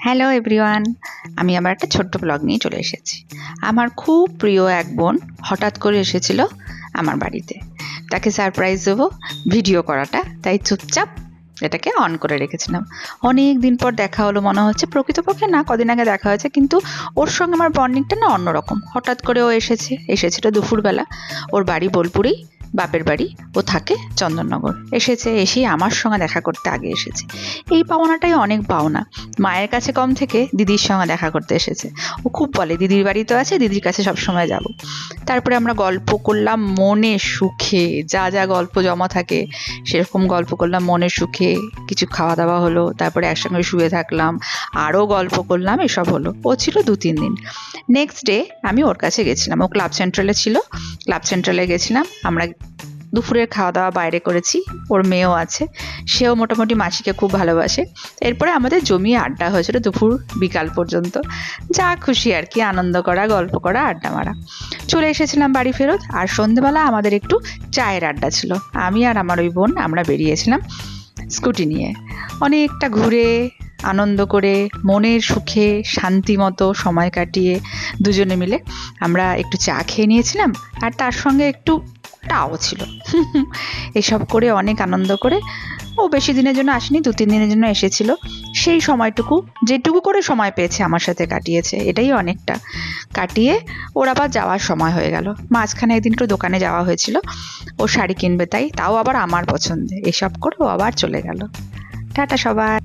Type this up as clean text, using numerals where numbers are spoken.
Hello everyone, আমি আবার একটা ছোট্ট ব্লগ নিয়ে চলে এসেছি। আমার খুব প্রিয় এক বোন হঠাৎ করে এসেছিল আমার বাড়িতে। তাকে সারপ্রাইজ দেবো ভিডিও করাটা, তাই চুপচাপ এটাকে অন করে রেখেছিলাম। অনেক দিন পর দেখা হলো মনে হচ্ছে, প্রকৃতপক্ষে না কদিন আগে দেখা হয়েছে, কিন্তু ওর সঙ্গে আমার বন্ডিংটা না অন্যরকম। হঠাৎ করে ও এসেছিল দুপুরবেলা। ওর বাড়ি বোলপুরেই, বাপের বাড়ি, ও থাকে চন্দননগর। এসেই আমার সঙ্গে দেখা করতে আগে এসেছে। এই পাওনাটাই অনেক পাওনা। মায়ের কাছে কম থেকে দিদির সঙ্গে দেখা করতে এসেছে। ও খুব বলে দিদির বাড়ি তো আছে, দিদির কাছে সবসময় যাব। তারপরে আমরা গল্প করলাম মনে সুখে, যা যা গল্প জমা থাকে সেরকম গল্প করলাম মনে সুখে। কিছু খাওয়া দাওয়া হলো, তারপরে একসঙ্গে শুয়ে থাকলাম, আরও গল্প করলাম, এসব হলো। ও ছিল 2-3 দিন। নেক্সট ডে আমি ওর কাছে গেছিলাম, ও ক্লাব সেন্ট্রালে ছিল। ক্লাব সেন্ট্রালে গেছিলাম আমরা। দুপুরের খাওয়া দাওয়া বাইরে করেছি। ওর মেয়েও আছে, সেও মোটামুটি মাসিকে খুব ভালোবাসে। এরপরে আমাদের জমিয়ে আড্ডা হয়েছিল দুপুর বিকাল পর্যন্ত। যা খুশি আর কি, আনন্দ করা, গল্প করা, আড্ডা মারা। চলে এসেছিলাম বাড়ি ফেরত। আর সন্ধেবেলা আমাদের একটু চায়ের আড্ডা ছিল। আমি আর আমার ওই বোন আমরা বেরিয়েছিলাম স্কুটি নিয়ে। অনেকটা ঘুরে আনন্দ করে মনের সুখে শান্তি মতো সময় কাটিয়ে দুজনে মিলে আমরা একটু চা খেয়ে নিয়েছিলাম। আর তার সঙ্গে একটু টাও ছিল। এসব করে অনেক আনন্দ করে, ও বেশি দিনের জন্য আসেনি, 2-3 দিনের জন্য এসেছিল। সেই সময়টুকু যেটুকু করে সময় পেয়েছে আমার সাথে কাটিয়েছে, এটাই অনেকটা। কাটিয়ে ওর আবার যাওয়ার সময় হয়ে গেল। মাঝখানে একদিন একটু দোকানে যাওয়া হয়েছিল, ও শাড়ি কিনবে, তাও আবার আমার পছন্দে। এসব করে ও আবার চলে গেল। টাটা সবাই।